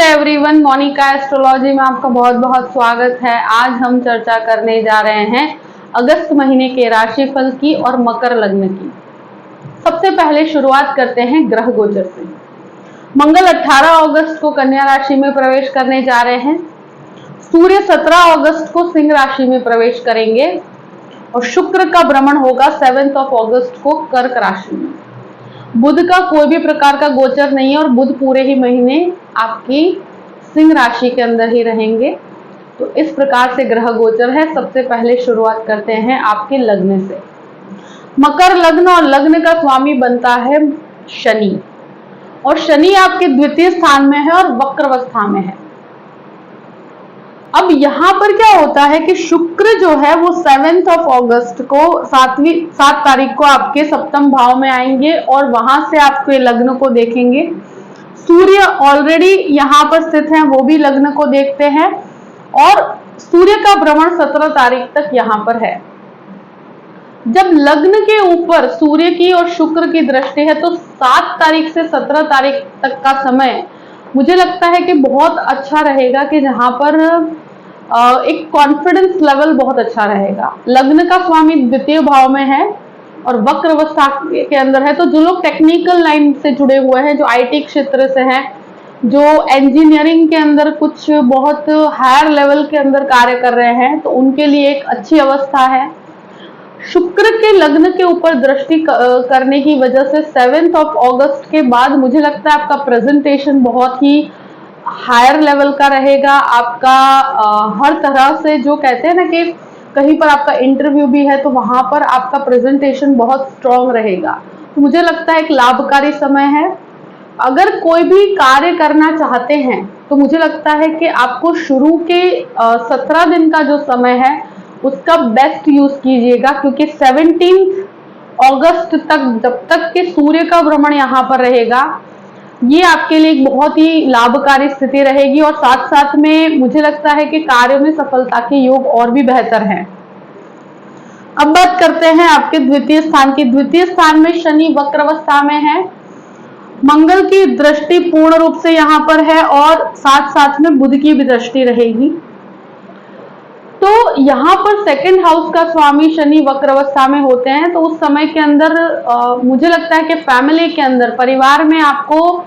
नमस्ते everyone, Monika astrology में आपका बहुत बहुत स्वागत है। आज हम चर्चा करने जा रहे हैं अगस्त महीने के राशिफल की और मकर लग्न की। सबसे पहले शुरुआत करते हैं ग्रह गोचर से। मंगल 18 अगस्त को कन्या राशि में प्रवेश करने जा रहे हैं। सूर्य 17 अगस्त को सिंह राशि में प्रवेश करेंगे और शुक्र का भ्रमण होगा 7 अगस्त को कर्क राशि में। बुध का कोई भी प्रकार का गोचर नहीं है और बुध पूरे ही महीने आपकी सिंह राशि के अंदर ही रहेंगे। तो इस प्रकार से ग्रह गोचर है। सबसे पहले शुरुआत करते हैं आपके लग्न से। मकर लग्न और लग्न का स्वामी बनता है शनि, और शनि आपके द्वितीय स्थान में है और वक्रावस्था में है। अब यहाँ पर क्या होता है कि शुक्र जो है वो 7 अगस्त को 7 तारीख को आपके सप्तम भाव में आएंगे और वहां से आपके लग्न को देखेंगे। सूर्य ऑलरेडी यहाँ पर स्थित हैं, वो भी लग्न को देखते हैं और सूर्य का भ्रमण 17 तारीख तक यहाँ पर है। जब लग्न के ऊपर सूर्य की और शुक्र की दृष्टि है तो 7 तारीख से 17 तारीख तक का समय मुझे लगता है कि बहुत अच्छा रहेगा, कि जहां पर एक कॉन्फिडेंस लेवल बहुत अच्छा रहेगा। लग्न का स्वामी द्वितीय भाव में है और वक्र अवस्था के अंदर है। तो जो लोग टेक्निकल लाइन से जुड़े हुए हैं, जो आईटी क्षेत्र से हैं, जो इंजीनियरिंग के अंदर कुछ बहुत हायर लेवल के अंदर कार्य कर रहे हैं, तो उनके लिए एक अच्छी अवस्था है। शुक्र के लग्न के ऊपर दृष्टि करने की वजह से 7 अगस्त के बाद मुझे लगता है आपका प्रेजेंटेशन बहुत ही हायर लेवल का रहेगा। आपका हर तरह से, जो कहते हैं ना कि कहीं पर आपका इंटरव्यू भी है तो वहां पर आपका प्रेजेंटेशन बहुत स्ट्रांग रहेगा। तो मुझे लगता है एक लाभकारी समय है। अगर कोई भी कार्य करना चाहते हैं तो मुझे लगता है कि आपको शुरू के 17 दिन का जो समय है उसका बेस्ट यूज कीजिएगा, क्योंकि 17 अगस्त तक, जब तक कि सूर्य का भ्रमण यहाँ पर रहेगा, ये आपके लिए एक बहुत ही लाभकारी स्थिति रहेगी। और साथ साथ में मुझे लगता है कि कार्य में सफलता के योग और भी बेहतर हैं। अब बात करते हैं आपके द्वितीय स्थान की। द्वितीय स्थान में शनि वक्रावस्था में है। मंगल की दृष्टि पूर्ण रूप से यहाँ पर है और साथ साथ में बुध की भी दृष्टि रहेगी। तो यहाँ पर सेकंड हाउस का स्वामी शनि वक्रावस्था में होते हैं, तो उस समय के अंदर मुझे लगता है कि फैमिली के अंदर, परिवार में आपको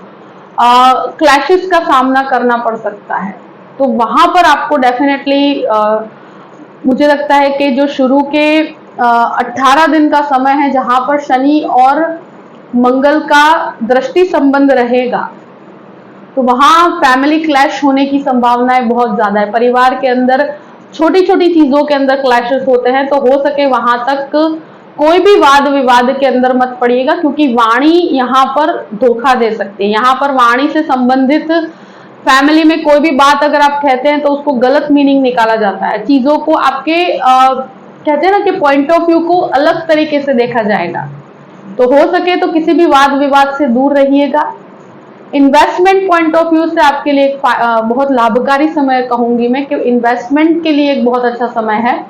क्लैशेस का सामना करना पड़ सकता है। तो वहां पर आपको डेफिनेटली मुझे लगता है कि जो शुरू के 18 दिन का समय है, जहां पर शनि और मंगल का दृष्टि संबंध रहेगा, तो वहां फैमिली क्लैश होने की संभावनाएं बहुत ज्यादा है। परिवार के अंदर छोटी छोटी चीजों के अंदर क्लैशेस होते हैं, तो हो सके वहां तक कोई भी वाद विवाद के अंदर मत पड़िएगा, क्योंकि वाणी यहाँ पर धोखा दे सकती है। यहाँ पर वाणी से संबंधित फैमिली में कोई भी बात अगर आप कहते हैं तो उसको गलत मीनिंग निकाला जाता है। चीजों को आपके कहते हैं ना कि पॉइंट ऑफ व्यू को अलग तरीके से देखा जाएगा। तो हो सके तो किसी भी वाद विवाद से दूर रहिएगा। इन्वेस्टमेंट पॉइंट ऑफ व्यू से आपके लिए एक बहुत लाभकारी समय कहूंगी मैं, कि इन्वेस्टमेंट के लिए एक बहुत अच्छा समय है।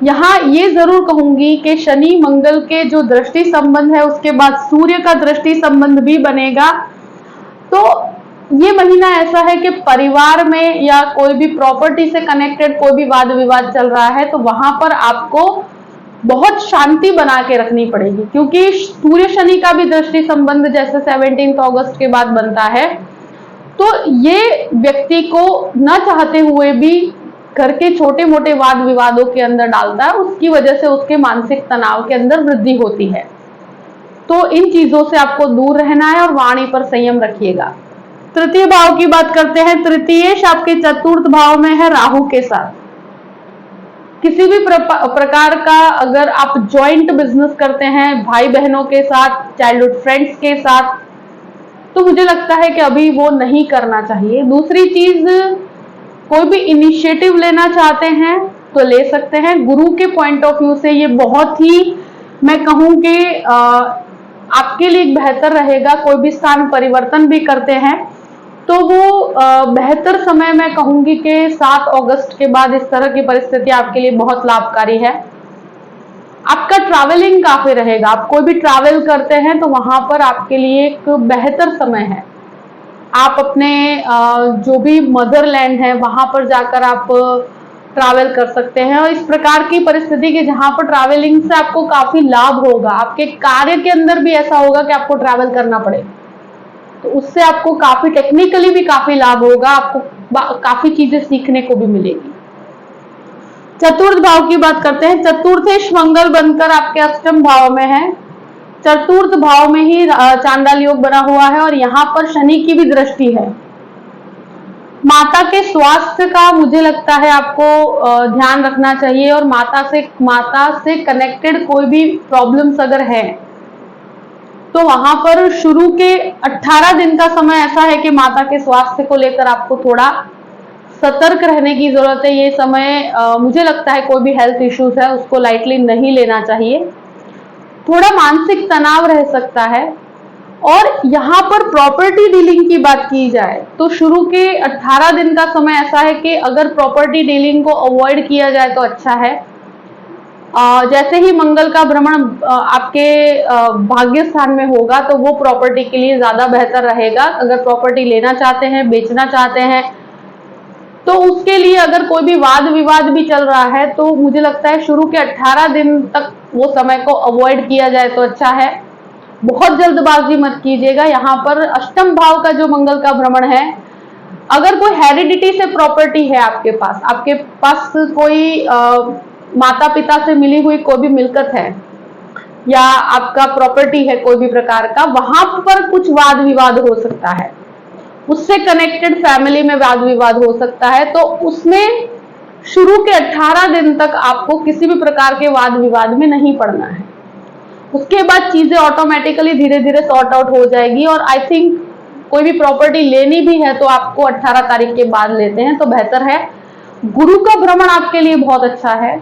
यहाँ ये जरूर कहूंगी कि शनि मंगल के जो दृष्टि संबंध है, उसके बाद सूर्य का दृष्टि संबंध भी बनेगा। तो ये महीना ऐसा है कि परिवार में या कोई भी प्रॉपर्टी से कनेक्टेड कोई भी वाद विवाद चल रहा है, तो वहां पर आपको बहुत शांति बना के रखनी पड़ेगी, क्योंकि सूर्य शनि का भी दृष्टि संबंध जैसे 17 अगस्त के बाद बनता है, तो ये व्यक्ति को न चाहते हुए भी घर के छोटे मोटे वाद विवादों के अंदर डालता है। उसकी वजह से उसके मानसिक तनाव के अंदर वृद्धि होती है। तो इन चीजों से आपको दूर रहना है और वाणी पर संयम रखिएगा। तृतीय भाव की बात करते हैं। तृतीयेश आपके चतुर्थ भाव में है राहु के साथ। किसी भी प्रकार का अगर आप जॉइंट बिजनेस करते हैं भाई बहनों के साथ, चाइल्डहुड फ्रेंड्स के साथ, तो मुझे लगता है कि अभी वो नहीं करना चाहिए। दूसरी चीज, कोई भी इनिशिएटिव लेना चाहते हैं तो ले सकते हैं। गुरु के पॉइंट ऑफ व्यू से ये बहुत ही, मैं कहूं कि आपके लिए बेहतर रहेगा। कोई भी स्थान परिवर्तन भी करते हैं तो वो बेहतर समय मैं कहूंगी कि 7 अगस्त के बाद इस तरह की परिस्थिति आपके लिए बहुत लाभकारी है। आपका ट्रैवलिंग काफी रहेगा। आप कोई भी ट्रैवल करते हैं तो वहां पर आपके लिए एक बेहतर समय है। आप अपने जो भी मदरलैंड है वहां पर जाकर आप ट्रैवल कर सकते हैं। और इस प्रकार की परिस्थिति के जहां पर ट्रैवलिंग से आपको काफी लाभ होगा, आपके कार्य के अंदर भी ऐसा होगा कि आपको ट्रैवल करना पड़े, तो उससे आपको काफी टेक्निकली भी काफी लाभ होगा, आपको काफी चीजें सीखने को भी मिलेगी। चतुर्थ भाव की बात करते हैं। चतुर्थेश मंगल बनकर आपके अष्टम भाव में है, चतुर्थ भाव में ही चांडाल योग बना हुआ है और यहाँ पर शनि की भी दृष्टि है। माता के स्वास्थ्य का मुझे लगता है आपको ध्यान रखना चाहिए, और माता से कनेक्टेड कोई भी प्रॉब्लम्स अगर है तो वहां पर शुरू के 18 दिन का समय ऐसा है कि माता के स्वास्थ्य को लेकर आपको थोड़ा सतर्क रहने की जरूरत है। ये समय मुझे लगता है कोई भी हेल्थ इश्यूज है उसको लाइटली नहीं लेना चाहिए, थोड़ा मानसिक तनाव रह सकता है। और यहाँ पर प्रॉपर्टी डीलिंग की बात की जाए तो शुरू के 18 दिन का समय ऐसा है कि अगर प्रॉपर्टी डीलिंग को अवॉइड किया जाए तो अच्छा है। जैसे ही मंगल का भ्रमण आपके भाग्य स्थान में होगा तो वो प्रॉपर्टी के लिए ज्यादा बेहतर रहेगा। अगर प्रॉपर्टी लेना चाहते हैं, बेचना चाहते हैं, तो उसके लिए अगर कोई भी वाद विवाद भी चल रहा है तो मुझे लगता है शुरू के 18 दिन तक वो समय को अवॉइड किया जाए तो अच्छा है। बहुत जल्दबाजी मत कीजिएगा। यहाँ पर अष्टम भाव का जो मंगल का भ्रमण है, अगर कोई हेरिडिटी से प्रॉपर्टी है आपके पास कोई माता पिता से मिली हुई कोई भी मिल्कत है या आपका प्रॉपर्टी है कोई भी प्रकार का, वहां पर कुछ वाद विवाद हो सकता है, उससे कनेक्टेड फैमिली में वाद विवाद हो सकता है, तो उसमें शुरू के 18 दिन तक आपको किसी भी प्रकार के वाद विवाद में नहीं पड़ना है। उसके बाद चीजें ऑटोमेटिकली धीरे धीरे सॉर्ट आउट हो जाएगी। और आई थिंक कोई भी प्रॉपर्टी लेनी भी है तो आपको 18 तारीख के बाद लेते हैं तो बेहतर है। गुरु का भ्रमण आपके लिए बहुत अच्छा है।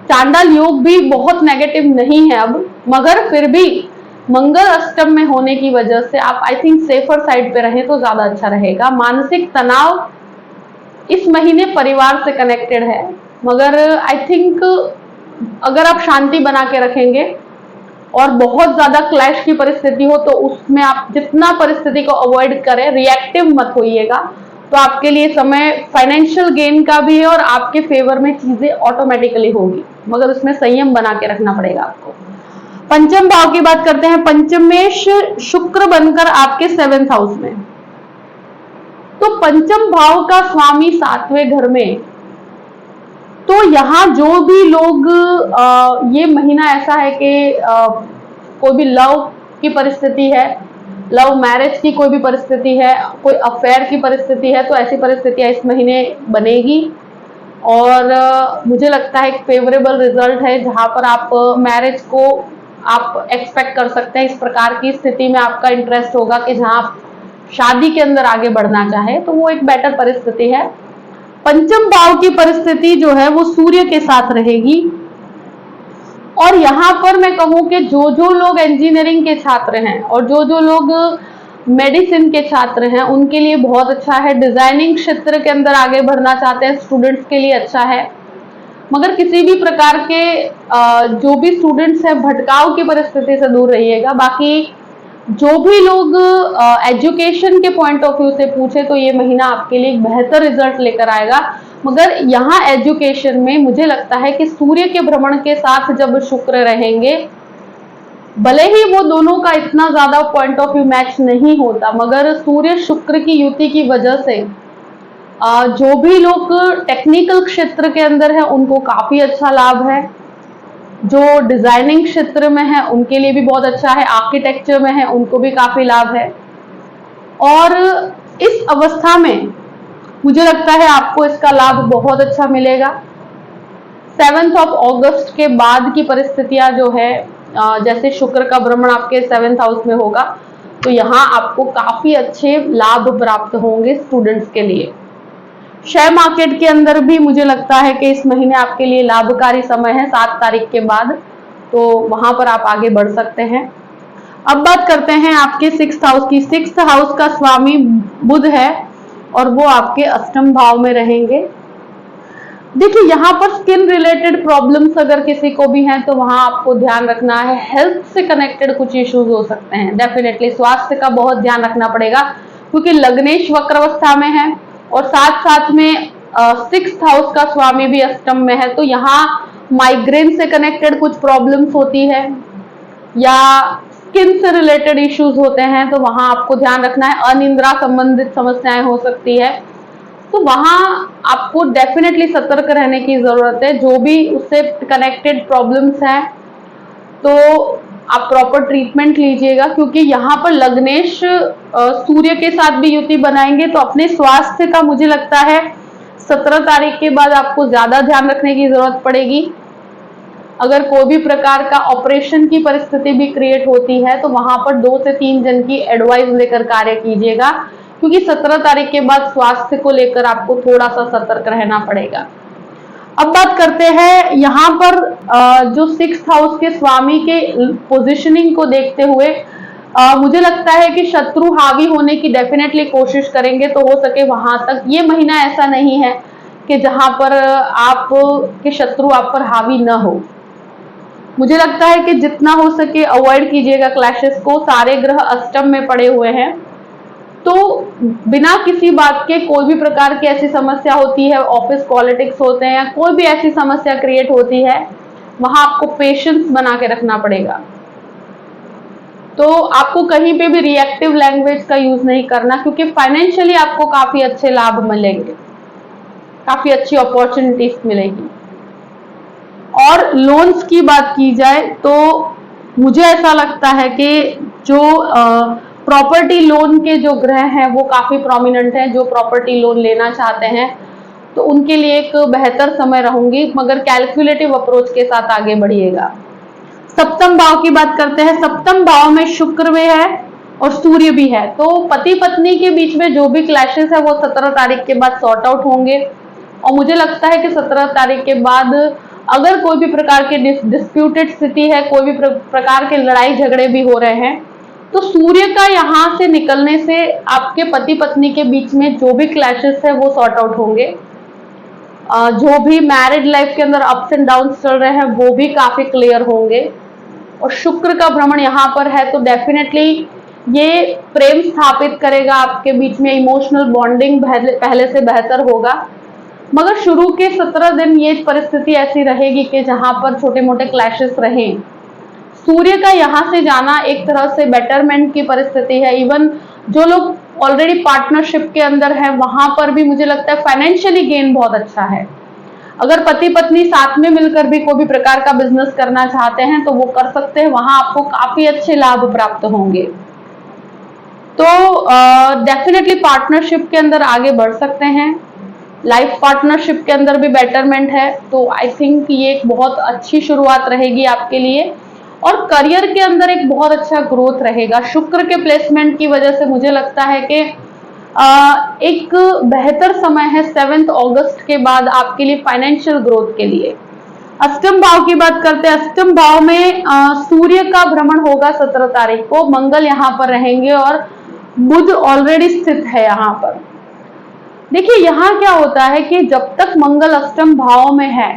चांडाल योग भी बहुत नेगेटिव नहीं है अब, मगर फिर भी मंगल अष्टम में होने की वजह से आप आई थिंक सेफर साइड पे रहें तो ज्यादा अच्छा रहेगा। मानसिक तनाव इस महीने परिवार से कनेक्टेड है, मगर आई थिंक अगर आप शांति बना के रखेंगे और बहुत ज्यादा क्लैश की परिस्थिति हो तो उसमें आप जितना परिस्थिति को अवॉइड करें, रिएक्टिव मत होइएगा, तो आपके लिए समय फाइनेंशियल गेन का भी है और आपके फेवर में चीजें ऑटोमेटिकली होगी, मगर उसमें संयम बना के रखना पड़ेगा आपको। पंचम भाव की बात करते हैं। पंचमेश शुक्र बनकर आपके 7th हाउस में, तो पंचम भाव का स्वामी 7वें घर में, तो यहाँ जो भी लोग ये महीना ऐसा है कि कोई भी लव की परिस्थिति है, लव मैरिज की कोई भी परिस्थिति है, कोई अफेयर की परिस्थिति है, तो ऐसी परिस्थितियां इस महीने बनेगी। और मुझे लगता है एक फेवरेबल रिजल्ट है जहां पर आप मैरिज को आप एक्सपेक्ट कर सकते हैं। इस प्रकार की स्थिति में आपका इंटरेस्ट होगा कि जहां आप शादी के अंदर आगे बढ़ना चाहे तो वो एक बेटर परिस्थिति है। पंचम भाव की परिस्थिति जो है वो सूर्य के साथ रहेगी। और यहाँ पर मैं कहूँ कि जो लोग इंजीनियरिंग के छात्र हैं और जो लोग मेडिसिन के छात्र हैं उनके लिए बहुत अच्छा है। डिजाइनिंग क्षेत्र के अंदर आगे बढ़ना चाहते हैं स्टूडेंट्स के लिए अच्छा है। मगर किसी भी प्रकार के जो भी स्टूडेंट्स हैं भटकाव की परिस्थिति से दूर रहिएगा। बाकी जो भी लोग एजुकेशन के पॉइंट ऑफ व्यू से पूछे तो ये महीना आपके लिए एक बेहतर रिजल्ट लेकर आएगा। मगर यहाँ एजुकेशन में मुझे लगता है कि सूर्य के भ्रमण के साथ जब शुक्र रहेंगे, भले ही वो दोनों का इतना ज्यादा पॉइंट ऑफ व्यू मैच नहीं होता, मगर सूर्य शुक्र की युति की वजह से जो भी लोग टेक्निकल क्षेत्र के अंदर है उनको काफी अच्छा लाभ है। जो डिजाइनिंग क्षेत्र में है उनके लिए भी बहुत अच्छा है, आर्किटेक्चर में है उनको भी काफी लाभ है। और इस अवस्था में मुझे लगता है आपको इसका लाभ बहुत अच्छा मिलेगा। 7th ऑफ अगस्त के बाद की परिस्थितियां जो है, जैसे शुक्र का भ्रमण आपके 7th हाउस में होगा तो यहाँ आपको काफी अच्छे लाभ प्राप्त होंगे स्टूडेंट्स के लिए। शेयर मार्केट के अंदर भी मुझे लगता है कि इस महीने आपके लिए लाभकारी समय है 7 तारीख के बाद, तो वहां पर आप आगे बढ़ सकते हैं। अब बात करते हैं आपके 6th हाउस की। 6th हाउस का स्वामी बुध है और वो आपके अष्टम भाव में रहेंगे। देखिए यहाँ पर स्किन रिलेटेड प्रॉब्लम्स अगर किसी को भी हैं तो वहां आपको ध्यान रखना है। हेल्थ से कनेक्टेड कुछ इश्यूज हो सकते हैं, डेफिनेटली स्वास्थ्य का बहुत ध्यान रखना पड़ेगा। क्योंकि लग्नेश वक्रावस्था में है और साथ साथ में 6th हाउस का स्वामी भी अष्टम में है। तो यहाँ माइग्रेन से कनेक्टेड कुछ प्रॉब्लम्स होती है या स्किन से रिलेटेड इश्यूज होते हैं, तो वहां आपको ध्यान रखना है। अनिद्रा संबंधित समस्याएं हो सकती है, तो वहां आपको डेफिनेटली सतर्क रहने की जरूरत है। जो भी उससे कनेक्टेड प्रॉब्लम्स हैं तो आप प्रॉपर ट्रीटमेंट लीजिएगा, क्योंकि यहाँ पर लग्नेश सूर्य के साथ भी युति बनाएंगे, तो अपने स्वास्थ्य का मुझे लगता है 17 तारीख के बाद आपको ज्यादा ध्यान रखने की जरूरत पड़ेगी। अगर कोई भी प्रकार का ऑपरेशन की परिस्थिति भी क्रिएट होती है तो वहां पर 2 से 3 जन की एडवाइस लेकर कार्य कीजिएगा, क्योंकि 17 तारीख के बाद स्वास्थ्य को लेकर आपको थोड़ा सा सतर्क रहना पड़ेगा। अब बात करते हैं यहाँ पर जो 6th हाउस के स्वामी के पोजीशनिंग को देखते हुए मुझे लगता है कि शत्रु हावी होने की डेफिनेटली कोशिश करेंगे, तो हो सके वहां तक। ये महीना ऐसा नहीं है कि जहां पर आप के शत्रु आप पर हावी न हो। मुझे लगता है कि जितना हो सके अवॉइड कीजिएगा क्लैशेस को। सारे ग्रह अष्टम में पड़े हुए हैं, तो बिना किसी बात के कोई भी प्रकार की ऐसी समस्या होती है, ऑफिस पॉलिटिक्स होते हैं या कोई भी ऐसी समस्या क्रिएट होती है, वहां आपको पेशेंस बना के रखना पड़ेगा। तो आपको कहीं पे भी रिएक्टिव लैंग्वेज का यूज नहीं करना, क्योंकि फाइनेंशियली आपको काफी अच्छे लाभ मिलेंगे, काफी अच्छी अपॉर्चुनिटीज मिलेगी। और लोन्स की बात की जाए तो मुझे ऐसा लगता है कि जो प्रॉपर्टी लोन के जो ग्रह हैं वो काफी प्रोमिनेंट हैं। जो प्रॉपर्टी लोन लेना चाहते हैं तो उनके लिए एक बेहतर समय रहूंगी, मगर कैलकुलेटिव अप्रोच के साथ आगे बढ़िएगा। सप्तम भाव की बात करते हैं। सप्तम भाव में शुक्र भी है और सूर्य भी है, तो पति पत्नी के बीच में जो भी क्लैशेस है वो 17 तारीख के बाद सॉर्ट आउट होंगे। और मुझे लगता है कि 17 तारीख के बाद अगर कोई भी प्रकार की डिस्प्यूटेड स्थिति है, कोई भी प्रकार के लड़ाई झगड़े भी हो रहे हैं, तो सूर्य का यहाँ से निकलने से आपके पति पत्नी के बीच में जो भी क्लैशेस है वो सॉर्ट आउट होंगे। जो भी मैरिड लाइफ के अंदर अप्स एंड डाउन्स चल रहे हैं वो भी काफी क्लियर होंगे। और शुक्र का भ्रमण यहाँ पर है, तो डेफिनेटली ये प्रेम स्थापित करेगा आपके बीच में, इमोशनल बॉन्डिंग पहले से बेहतर होगा। मगर शुरू के 17 दिन ये परिस्थिति ऐसी रहेगी कि जहां पर छोटे मोटे क्लैशेस रहें। सूर्य का यहाँ से जाना एक तरह से बेटरमेंट की परिस्थिति है। इवन जो लोग ऑलरेडी पार्टनरशिप के अंदर है वहां पर भी मुझे लगता है फाइनेंशियली गेन बहुत अच्छा है। अगर पति पत्नी साथ में मिलकर भी कोई भी प्रकार का बिजनेस करना चाहते हैं तो वो कर सकते हैं, वहां आपको काफी अच्छे लाभ प्राप्त होंगे। तो डेफिनेटली पार्टनरशिप के अंदर आगे बढ़ सकते हैं। लाइफ पार्टनरशिप के अंदर भी बेटरमेंट है, तो आई थिंक ये एक बहुत अच्छी शुरुआत रहेगी आपके लिए। और करियर के अंदर एक बहुत अच्छा ग्रोथ रहेगा। शुक्र के प्लेसमेंट की वजह से मुझे लगता है कि एक बेहतर समय है 7 अगस्त के बाद आपके लिए फाइनेंशियल ग्रोथ के लिए। अष्टम भाव की बात करते हैं। अष्टम भाव में सूर्य का भ्रमण होगा 17 तारीख को। मंगल यहाँ पर रहेंगे और बुध ऑलरेडी स्थित है यहाँ पर। देखिए यहाँ क्या होता है कि जब तक मंगल अष्टम भाव में है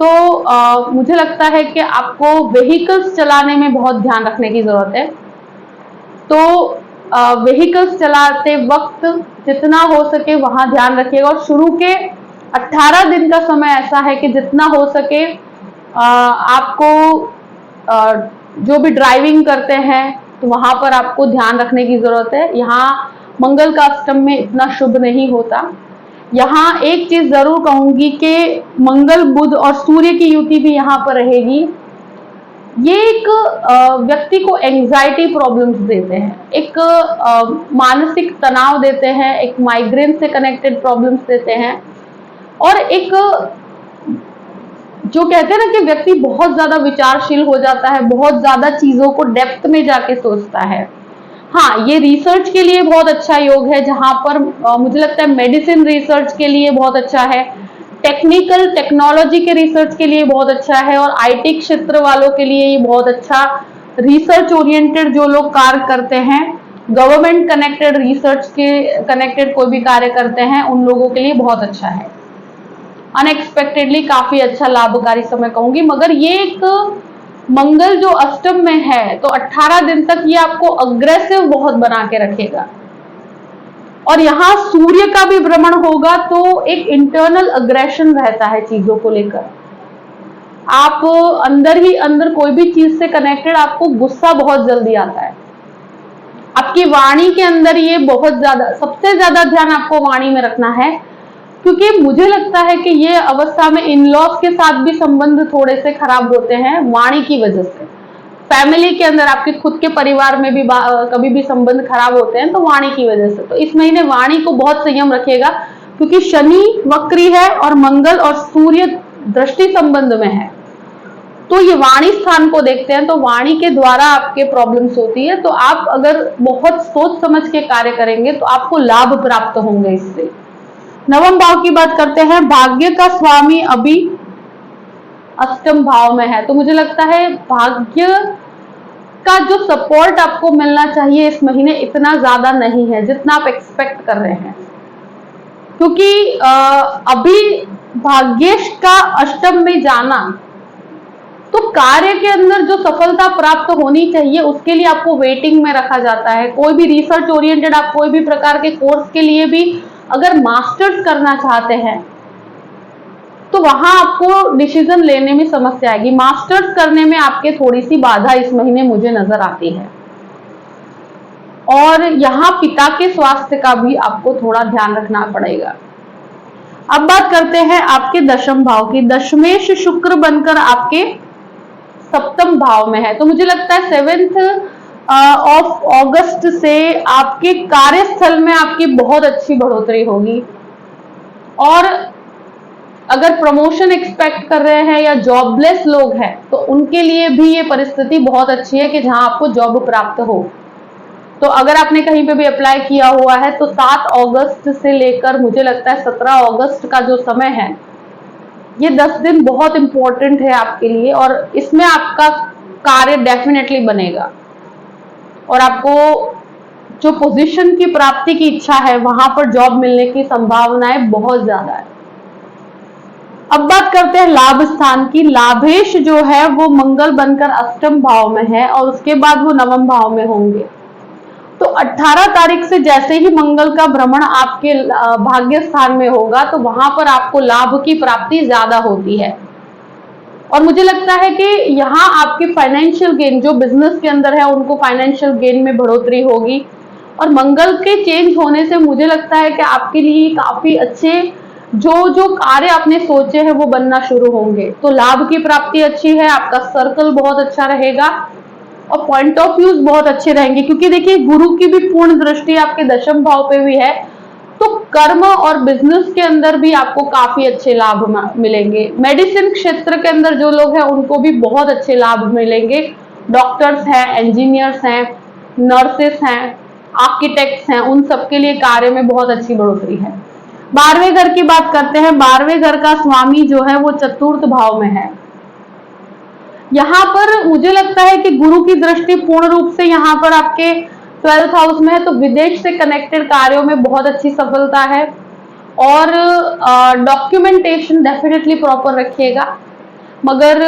तो मुझे लगता है कि आपको व्हीकल्स चलाने में बहुत ध्यान रखने की जरूरत है। तो व्हीकल्स चलाते वक्त जितना हो सके वहां ध्यान रखिएगा। और शुरू के 18 दिन का समय ऐसा है कि जितना हो सके आपको जो भी ड्राइविंग करते हैं तो वहां पर आपको ध्यान रखने की जरूरत है। यहाँ मंगल का अष्टम में इतना शुभ नहीं होता। यहाँ एक चीज जरूर कहूंगी कि मंगल बुध और सूर्य की युति भी यहाँ पर रहेगी। ये एक व्यक्ति को एंजाइटी प्रॉब्लम्स देते हैं, एक मानसिक तनाव देते हैं, एक माइग्रेन से कनेक्टेड प्रॉब्लम्स देते हैं, और एक जो कहते हैं ना कि व्यक्ति बहुत ज्यादा विचारशील हो जाता है, बहुत ज्यादा चीजों को डेप्थ में जाके सोचता है। हाँ, ये रिसर्च के लिए बहुत अच्छा योग है, जहां पर मुझे लगता है मेडिसिन रिसर्च के लिए बहुत अच्छा है, टेक्निकल टेक्नोलॉजी के रिसर्च के लिए बहुत अच्छा है, और आईटी क्षेत्र वालों के लिए ये बहुत अच्छा, रिसर्च ओरिएंटेड जो लोग कार्य करते हैं, गवर्नमेंट कनेक्टेड रिसर्च के कनेक्टेड कोई भी कार्य करते हैं, उन लोगों के लिए बहुत अच्छा है। अनएक्सपेक्टेडली काफी अच्छा लाभकारी समय कहूंगी। मगर ये एक मंगल जो अष्टम में है तो 18 दिन तक ये आपको अग्रेसिव बहुत बना के रखेगा। और यहाँ सूर्य का भी भ्रमण होगा तो एक इंटरनल अग्रेशन रहता है चीजों को लेकर। आप अंदर ही अंदर कोई भी चीज से कनेक्टेड आपको गुस्सा बहुत जल्दी आता है। आपकी वाणी के अंदर ये बहुत ज्यादा, सबसे ज्यादा ध्यान आपको वाणी में रखना है, क्योंकि मुझे लगता है कि ये अवस्था में इन लॉज के साथ भी संबंध थोड़े से खराब होते हैं वाणी की वजह से। फैमिली के अंदर आपके खुद के परिवार में भी कभी भी संबंध खराब होते हैं तो वाणी की वजह से। तो इस महीने वाणी को बहुत संयम रखिएगा, क्योंकि शनि वक्री है और मंगल और सूर्य दृष्टि संबंध में है। तो ये वाणी स्थान को देखते हैं, तो वाणी के द्वारा आपके प्रॉब्लम्स होती है। तो आप अगर बहुत सोच समझ के कार्य करेंगे तो आपको लाभ प्राप्त होंगे इससे। नवम भाव की बात करते हैं। भाग्य का स्वामी अभी अष्टम भाव में है, तो मुझे लगता है भाग्य का जो सपोर्ट आपको मिलना चाहिए इस महीने इतना ज्यादा नहीं है जितना आप एक्सपेक्ट कर रहे हैं, क्योंकि अभी भाग्येश का अष्टम में जाना, तो कार्य के अंदर जो सफलता प्राप्त होनी चाहिए उसके लिए आपको वेटिंग में रखा जाता है। कोई भी रिसर्च ओरिएंटेड आप कोई भी प्रकार के कोर्स के लिए भी अगर मास्टर्स करना चाहते हैं तो वहां आपको डिसीजन लेने में समस्या आएगी। मास्टर्स करने में आपके थोड़ी सी बाधा इस महीने मुझे नजर आती है। और यहाँ पिता के स्वास्थ्य का भी आपको थोड़ा ध्यान रखना पड़ेगा। अब बात करते हैं आपके दशम भाव की। दशमेश शुक्र बनकर आपके सप्तम भाव में है, तो मुझे लगता है 7 ऑफ अगस्त से आपके कार्यस्थल में आपकी बहुत अच्छी बढ़ोतरी होगी। और अगर प्रमोशन एक्सपेक्ट कर रहे हैं या जॉबलेस लोग हैं तो उनके लिए भी ये परिस्थिति बहुत अच्छी है कि जहां आपको जॉब प्राप्त हो। तो अगर आपने कहीं पे भी अप्लाई किया हुआ है तो 7 अगस्त से लेकर मुझे लगता है 17 अगस्त का जो समय है, ये 10 दिन बहुत इंपॉर्टेंट है आपके लिए। और इसमें आपका कार्य डेफिनेटली बनेगा और आपको जो पोजीशन की प्राप्ति की इच्छा है वहां पर जॉब मिलने की संभावनाएं बहुत ज्यादा है। अब बात करते हैं लाभ स्थान की। लाभेश जो है वो मंगल बनकर अष्टम भाव में है और उसके बाद वो नवम भाव में होंगे। तो 18 तारीख से जैसे ही मंगल का भ्रमण आपके भाग्य स्थान में होगा तो वहां पर आपको लाभ की प्राप्ति ज्यादा होती है। और मुझे लगता है कि यहाँ आपके फाइनेंशियल गेन, जो बिजनेस के अंदर है उनको फाइनेंशियल गेन में बढ़ोतरी होगी। और मंगल के चेंज होने से मुझे लगता है कि आपके लिए काफी अच्छे जो कार्य आपने सोचे हैं वो बनना शुरू होंगे। तो लाभ की प्राप्ति अच्छी है, आपका सर्कल बहुत अच्छा रहेगा और पॉइंट ऑफ व्यूज बहुत अच्छे रहेंगे, क्योंकि देखिए गुरु की भी पूर्ण दृष्टि आपके दशम भाव पे भी है। तो कर्म और बिजनेस के अंदर भी आपको काफी अच्छे लाभ मिलेंगे। मेडिसिन क्षेत्र के अंदर जो लोग हैं उनको भी बहुत अच्छे लाभ मिलेंगे। डॉक्टर्स हैं, इंजीनियर्स हैं, नर्सेस हैं, आर्किटेक्ट्स हैं, उन सबके लिए कार्य में बहुत अच्छी बढ़ोतरी है। 12वें घर की बात करते हैं। 12वें घर का स्वामी जो है वो चतुर्थ भाव में है। यहाँ पर मुझे लगता है कि गुरु की दृष्टि पूर्ण रूप से यहाँ पर आपके 12th हाउस में है, तो विदेश से कनेक्टेड कार्यों में बहुत अच्छी सफलता है। और डॉक्यूमेंटेशन डेफिनेटली प्रॉपर रखिएगा। मगर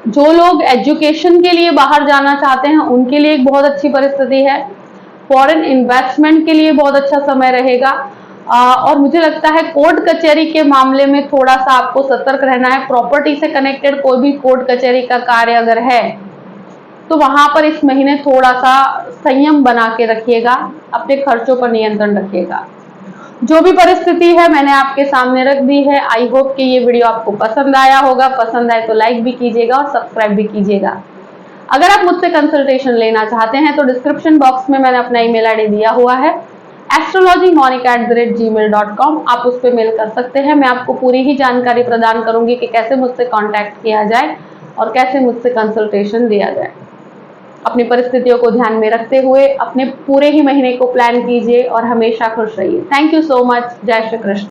जो लोग एजुकेशन के लिए बाहर जाना चाहते हैं उनके लिए एक बहुत अच्छी परिस्थिति है। फॉरेन इन्वेस्टमेंट के लिए बहुत अच्छा समय रहेगा। और मुझे लगता है कोर्ट कचहरी के मामले में थोड़ा सा आपको सतर्क रहना है। प्रॉपर्टी से कनेक्टेड कोई भी कोर्ट कचहरी का कार्य अगर है तो वहां पर इस महीने थोड़ा सा संयम बना के रखिएगा, अपने खर्चों पर नियंत्रण रखिएगा। जो भी परिस्थिति है मैंने आपके सामने रख दी है। आई होप कि ये वीडियो आपको पसंद आया होगा। पसंद आए तो लाइक भी कीजिएगा और सब्सक्राइब भी कीजिएगा। अगर आप मुझसे कंसल्टेशन लेना चाहते हैं तो डिस्क्रिप्शन बॉक्स में मैंने अपना ईमेल आईडी दिया हुआ है, astrologymonica@gmail.com। आप उस पर मेल कर सकते हैं। मैं आपको पूरी ही जानकारी प्रदान करूंगी कि कैसे मुझसे कांटेक्ट किया जाए और कैसे मुझसे कंसल्टेशन दिया जाए। अपनी परिस्थितियों को ध्यान में रखते हुए अपने पूरे ही महीने को प्लान कीजिए और हमेशा खुश रहिए। Thank you so much. जय श्री कृष्ण।